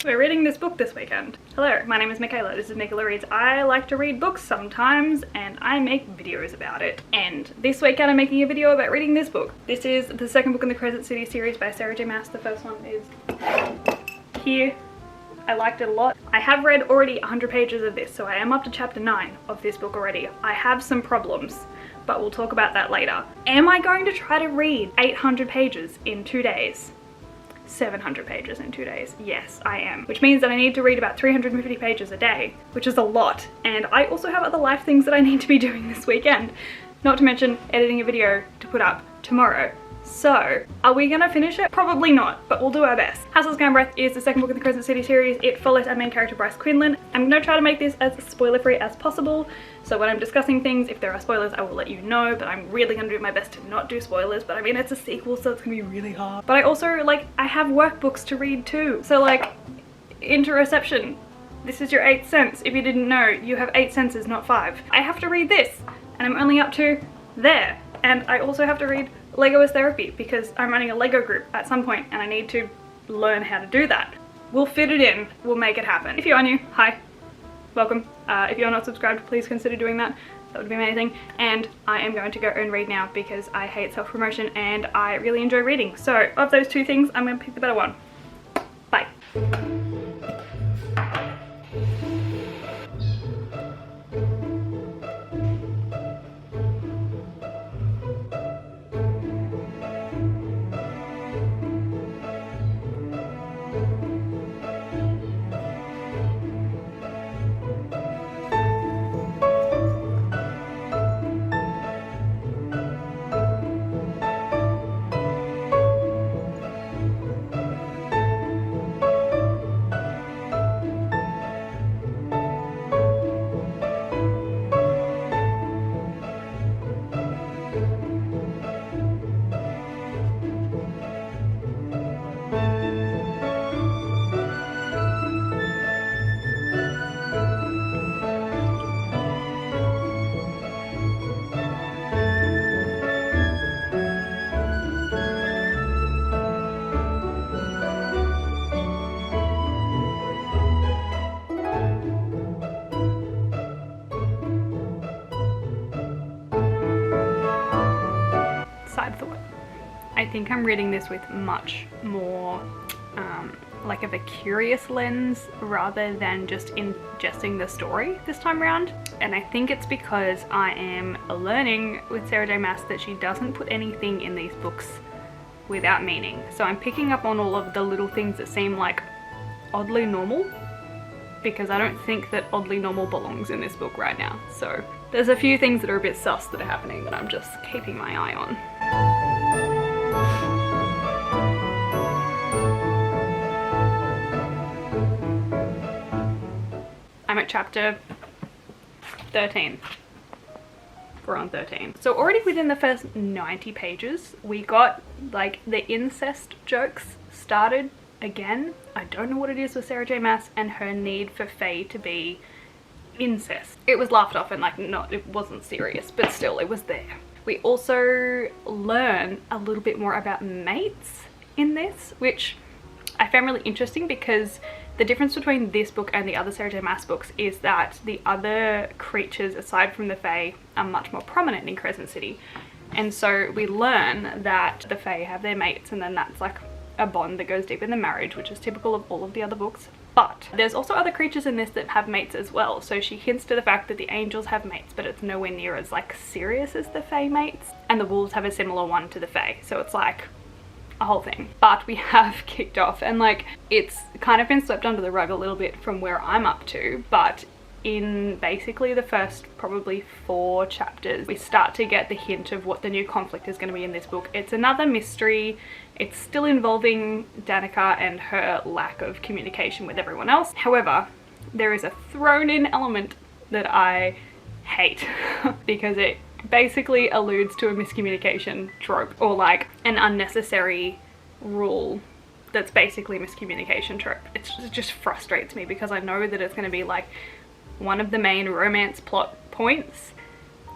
we're reading this book this weekend. Hello, my name is Michaela, this is Meekela Reads. I like to read books sometimes and I make videos about it. And this weekend I'm making a video about reading this book. This is the second book in the Crescent City series by Sarah J Maas. The first one is here. I liked it a lot. I have read already 100 pages of this, so I am up to chapter 9 of this book already. I have some problems, but we'll talk about that later. Am I going to try to read 800 pages in 2 days? 700 pages in 2 days? Yes, I am. Which means that I need to read about 350 pages a day, which is a lot. And I also have other life things that I need to be doing this weekend. Not to mention editing a video to put up tomorrow. So, are we gonna finish it? Probably not, but we'll do our best. Hustle's Gone Breath is the second book in the Crescent City series. It follows our main character Bryce Quinlan. I'm gonna try to make this as spoiler-free as possible. So when I'm discussing things, if there are spoilers, I will let you know, but I'm really gonna do my best to not do spoilers. But I mean, it's a sequel, so it's gonna be really hard. But I also, I have workbooks to read too. So interoception. This is your 8th sense. If you didn't know, you have 8 senses, not 5. I have to read this, and I'm only up to there. And I also have to read Lego is Therapy because I'm running a Lego group at some point and I need to learn how to do that. We'll fit it in, we'll make it happen. If you are new, hi, welcome. If you're not subscribed, please consider doing that. That would be amazing. And I am going to go and read now because I hate self-promotion and I really enjoy reading. So of those two things, I'm going to pick the better one. Bye. I think I'm reading this with much more of a curious lens rather than just ingesting the story this time around. And I think it's because I am learning with Sarah J Maas that she doesn't put anything in these books without meaning. So I'm picking up on all of the little things that seem like oddly normal, because I don't think that oddly normal belongs in this book right now. So there's a few things that are a bit sus that are happening that I'm just keeping my eye on. I'm at chapter 13. We're on 13. So already within the first 90 pages, we got the incest jokes started again. I don't know what it is with Sarah J Maas and her need for Faye to be incest. It was laughed off and it wasn't serious, but still it was there. We also learn a little bit more about mates in this, which I found really interesting because the difference between this book and the other Sarah J Maas books is that the other creatures aside from the Fae are much more prominent in Crescent City. And so we learn that the Fae have their mates, and then that's a bond that goes deep in the marriage, which is typical of all of the other books. But there's also other creatures in this that have mates as well. So she hints to the fact that the angels have mates, but it's nowhere near as serious as the Fae mates. And the wolves have a similar one to the Fae. So it's a whole thing. But we have kicked off and it's kind of been swept under the rug a little bit from where I'm up to, but in basically the first probably 4 chapters we start to get the hint of what the new conflict is going to be in this book. It's another mystery. It's still involving Danica and her lack of communication with everyone else. However, there is a thrown in element that I hate because it basically alludes to a miscommunication trope, or an unnecessary rule that's basically miscommunication trope. It just frustrates me because I know that it's going to be one of the main romance plot points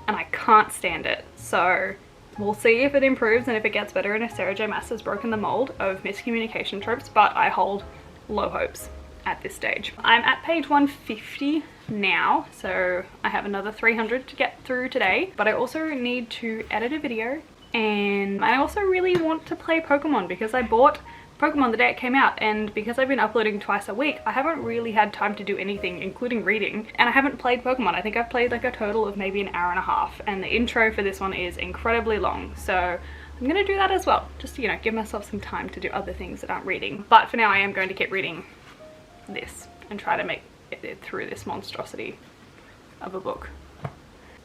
and I can't stand it. So we'll see if it improves and if it gets better and if Sarah J Maas has broken the mold of miscommunication tropes, but I hold low hopes. at this stage. I'm at page 150 now, so I have another 300 to get through today, but I also need to edit a video, and I also really want to play Pokemon because I bought Pokemon the day it came out, and because I've been uploading twice a week, I haven't really had time to do anything, including reading, and I haven't played Pokemon. I think I've played like a total of maybe an hour and a half, and the intro for this one is incredibly long, so I'm gonna do that as well, just to, you know, give myself some time to do other things that aren't reading. But for now I am going to keep reading this and try to make it through this monstrosity of a book.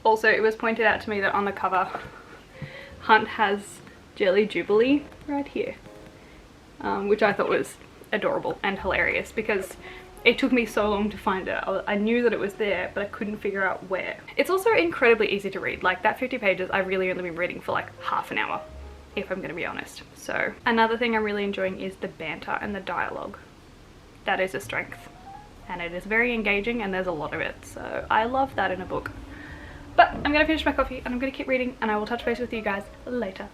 Also, it was pointed out to me that on the cover, Hunt has Jelly Jubilee right here. Which I thought was adorable and hilarious because it took me so long to find it. I knew that it was there, but I couldn't figure out where. It's also incredibly easy to read. Like, that 50 pages I've really only been reading for like half an hour, if I'm gonna be honest. So another thing I'm really enjoying is the banter and the dialogue. That is a strength, and it is very engaging, and there's a lot of it, so I love that in a book. But I'm gonna finish my coffee and I'm gonna keep reading, and I will touch base with you guys later.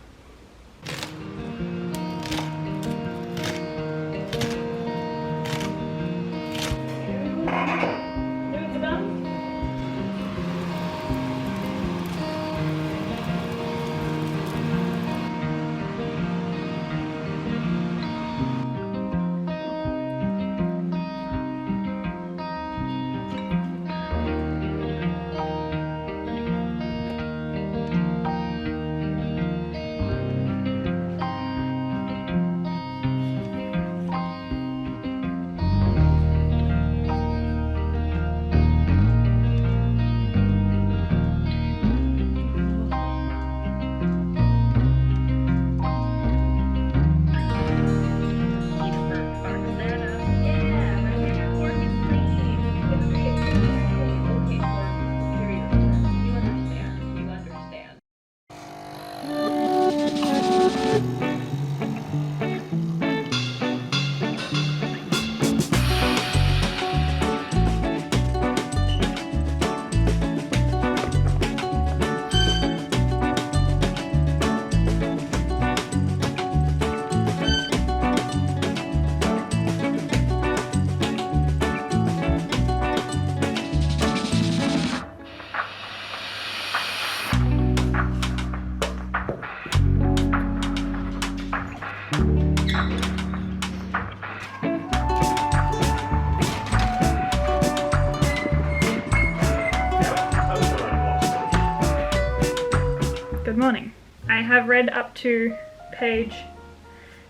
Good morning. I have read up to page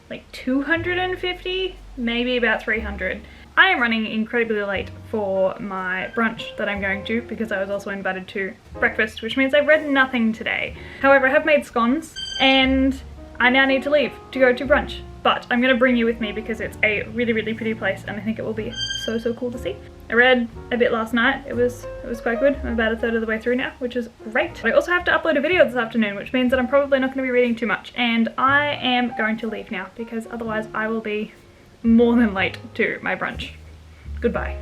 like 250, maybe about 300. I am running incredibly late for my brunch that I'm going to because I was also invited to breakfast, which means I've read nothing today. However, I have made scones and I now need to leave to go to brunch. But I'm gonna bring you with me because it's a really, really pretty place and I think it will be so, so cool to see. I read a bit last night. It was quite good. I'm about a third of the way through now, which is great. But I also have to upload a video this afternoon, which means that I'm probably not gonna be reading too much. And I am going to leave now because otherwise I will be more than late to my brunch. Goodbye.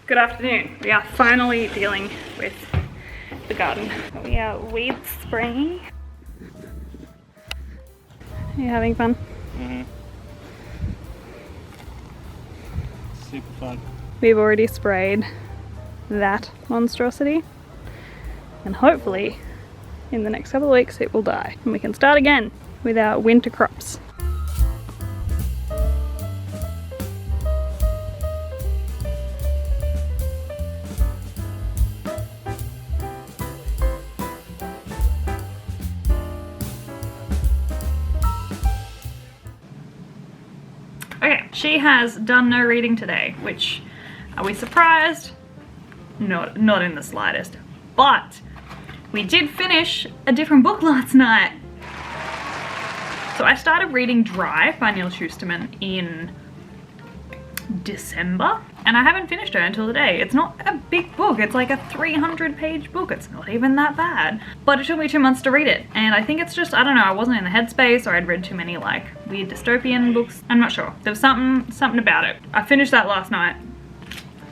Good afternoon. We are finally dealing with the garden. We are weed spraying. Are you having fun? Super fun. We've already sprayed that monstrosity, and hopefully in the next couple of weeks it will die and we can start again with our winter crops. Okay, she has done no reading today, which, are we surprised? Not in the slightest. But we did finish a different book last night. So I started reading Drive by Neil Shusterman in December, and I haven't finished it until today. It's not a big book, it's like a 300-page book. It's not even that bad, but it took me 2 months to read it, and I think it's just, I don't know, I wasn't in the headspace, or I'd read too many like weird dystopian books. I'm not sure. There was something about it. I finished that last night.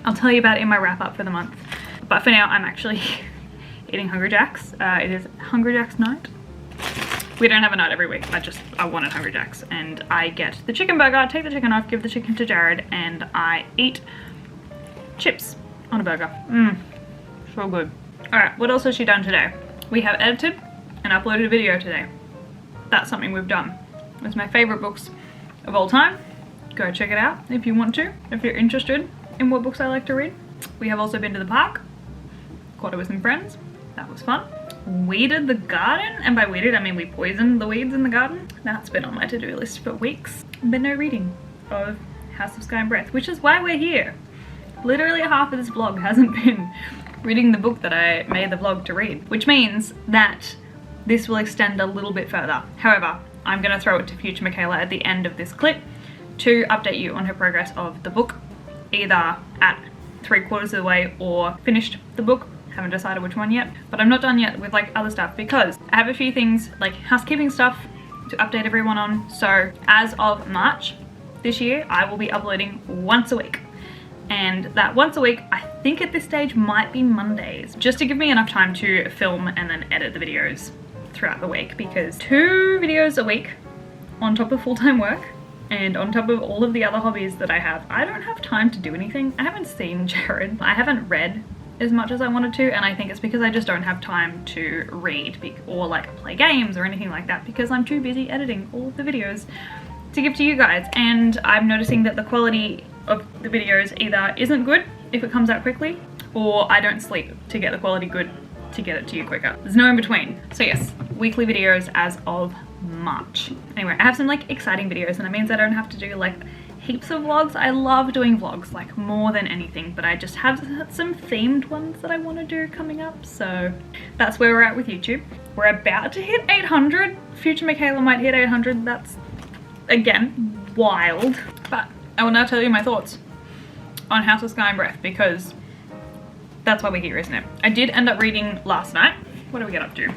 I'll tell you about it in my wrap up for the month, but for now I'm actually eating Hungry Jack's. It is Hungry Jack's night. We don't have a night every week. I wanted Hungry Jack's, and I get the chicken burger, take the chicken off, give the chicken to Jared, and I eat chips on a burger. So good. Alright, what else has she done today? We have edited and uploaded a video today. That's something we've done. It's my favorite books of all time. Go check it out if you want to, if you're interested in what books I like to read. We have also been to the park, caught it with some friends. That was fun. Weeded the garden, and by weeded I mean we poisoned the weeds in the garden. That's been on my to-do list for weeks. But no reading of House of Sky and Breath, which is why we're here. Literally half of this vlog hasn't been reading the book that I made the vlog to read, which means that this will extend a little bit further. However, I'm gonna throw it to future Michaela at the end of this clip to update you on her progress of the book, either at 3/4 of the way or finished the book. Haven't decided which one yet, but I'm not done yet with like other stuff because I have a few things like housekeeping stuff to update everyone on. So as of March this year, I will be uploading once a week, and that once a week I think at this stage might be Mondays, just to give me enough time to film and then edit the videos throughout the week, because 2 videos a week on top of full-time work and on top of all of the other hobbies that I have, I don't have time to do anything. I haven't seen Jared, I haven't read as much as I wanted to, and I think it's because I just don't have time to read or like play games or anything like that, because I'm too busy editing all of the videos to give to you guys. And I'm noticing that the quality of the videos either isn't good if it comes out quickly, or I don't sleep to get the quality good to get it to you quicker. There's no in between. So yes, weekly videos as of March. Anyway, I have some like exciting videos, and it means I don't have to do like heaps of vlogs. I love doing vlogs like more than anything, but I just have some themed ones that I want to do coming up. So that's where we're at with YouTube. We're about to hit 800. Future Michaela might hit 800. That's again wild. But I will now tell you my thoughts on House of Sky and Breath, because that's why we're here, isn't it? I did end up reading last night. What do we get up to?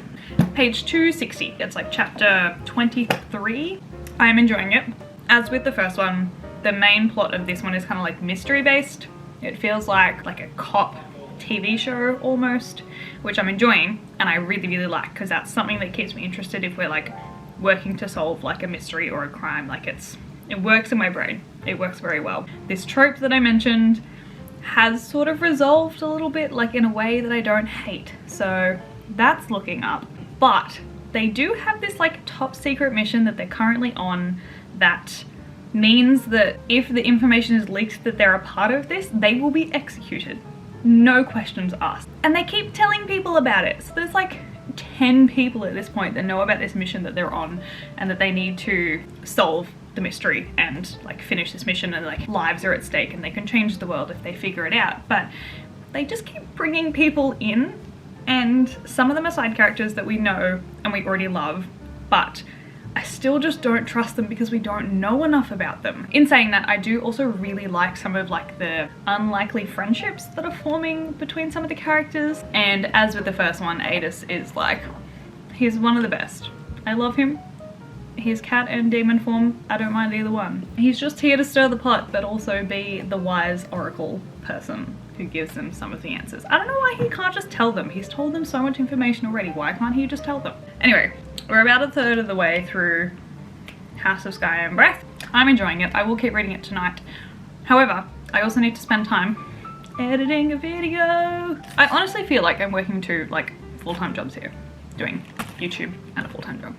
Page 260. It's like chapter 23. I am enjoying it. As with the first one, the main plot of this one is kind of like mystery based. It feels like a cop TV show almost, which I'm enjoying and I really like, because that's something that keeps me interested if we're like working to solve like a mystery or a crime. Like it works in my brain. It works very well. This trope that I mentioned has sort of resolved a little bit, like in a way that I don't hate. So that's looking up. But they do have this like top secret mission that they're currently on that means that if the information is leaked that they're a part of this, they will be executed. No questions asked. And they keep telling people about it. So there's like 10 people at this point that know about this mission that they're on, and that they need to solve the mystery and like finish this mission, and like lives are at stake and they can change the world if they figure it out. But they just keep bringing people in, and some of them are side characters that we know and we already love, but I still just don't trust them because we don't know enough about them. In saying that, I do also really like some of like the unlikely friendships that are forming between some of the characters. And as with the first one, Adis is like, he's one of the best. I love him. His cat and demon form, I don't mind either one. He's just here to stir the pot, but also be the wise oracle person who gives them some of the answers. I don't know why he can't just tell them. He's told them so much information already. Why can't he just tell them? Anyway, we're about a third of the way through House of Sky and Breath. I'm enjoying it. I will keep reading it tonight. However, I also need to spend time editing a video. I honestly feel like I'm working 2 like full-time jobs here, doing YouTube and a full-time job.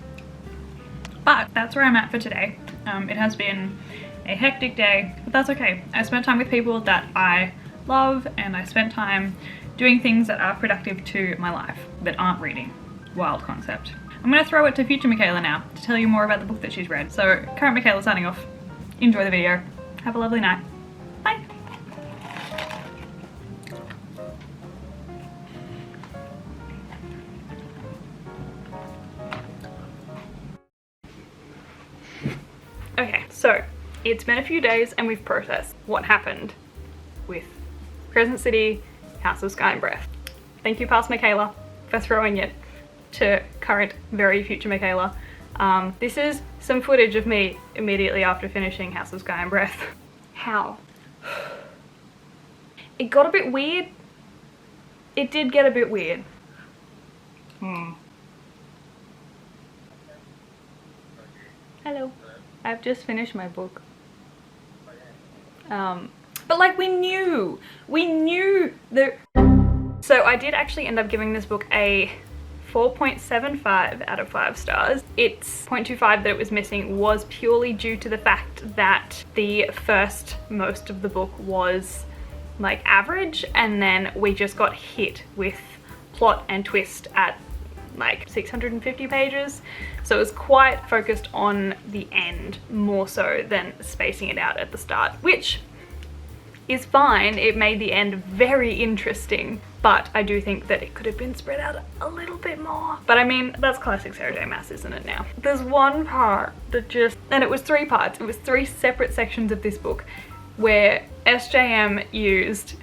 But that's where I'm at for today. It has been a hectic day, but that's okay. I spent time with people that I love, and I spent time doing things that are productive to my life that aren't reading. Wild concept. I'm gonna throw it to future Michaela now to tell you more about the book that she's read. So current Michaela signing off. Enjoy the video. Have a lovely night. Bye. So it's been a few days and we've processed what happened with Crescent City, House of Sky and Breath. Thank you, past Meekela, for throwing it to current, very future Meekela. This is some footage of me immediately after finishing House of Sky and Breath. How? It got a bit weird. It did get a bit weird. Hello. I've just finished my book. But like we knew that. So I did actually end up giving this book a 4.75 out of 5 stars. Its 0.25 that it was missing was purely due to the fact that the first most of the book was like average, and then we just got hit with plot and twist at like 650 pages. So it was quite focused on the end more so than spacing it out at the start, which is fine. It made the end very interesting, but I do think that it could have been spread out a little bit more. But I mean, that's classic Sarah J Maas, isn't it now? There's one part that just, and it was 3 parts, it was 3 separate sections of this book where SJM used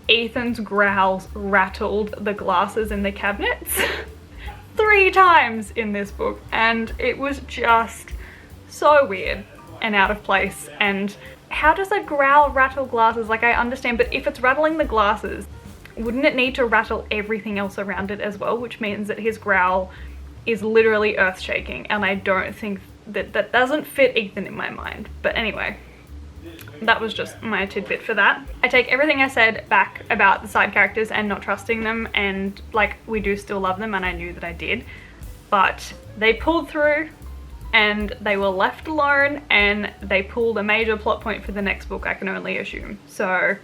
Ethan's growls rattled the glasses in the cabinets 3 times in this book, and it was just so weird and out of place. And how does a growl rattle glasses? Like, I understand, but if it's rattling the glasses, wouldn't it need to rattle everything else around it as well? Which means that his growl is literally earth shaking, and I don't think that doesn't fit Ethan in my mind. But anyway, that was just my tidbit for that. I take everything I said back about the side characters and not trusting them, and like, we do still love them, and I knew that I did, but they pulled through and they were left alone, and they pulled a major plot point for the next book, I can only assume. So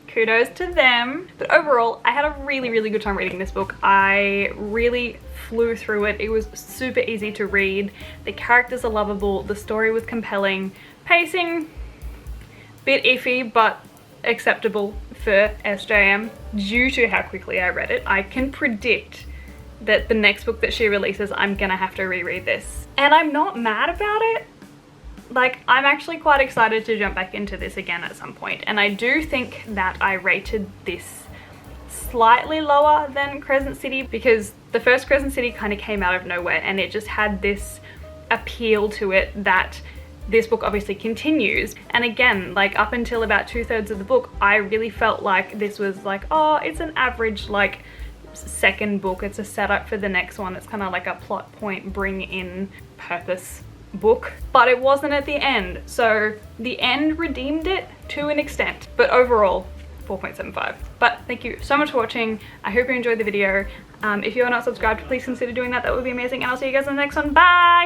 kudos to them. But overall, I had a really good time reading this book. I really flew through it. It was super easy to read. The characters are lovable. The story was compelling. Pacing, bit iffy, but acceptable for SJM due to how quickly I read it. I can predict that the next book that she releases, I'm gonna have to reread this. And I'm not mad about it. Like, I'm actually quite excited to jump back into this again at some point. And I do think that I rated this slightly lower than Crescent City, because the first Crescent City kind of came out of nowhere, and it just had this appeal to it that this book obviously continues. And again, like, up until about 2/3 of the book, I really felt like this was like, oh, it's an average like second book. It's a setup for the next one. It's kind of like a plot point, bring in purpose book, but it wasn't at the end. So the end redeemed it to an extent, but overall 4.75. But thank you so much for watching. I hope you enjoyed the video. If you are not subscribed, please consider doing that. That would be amazing, and I'll see you guys in the next one. Bye.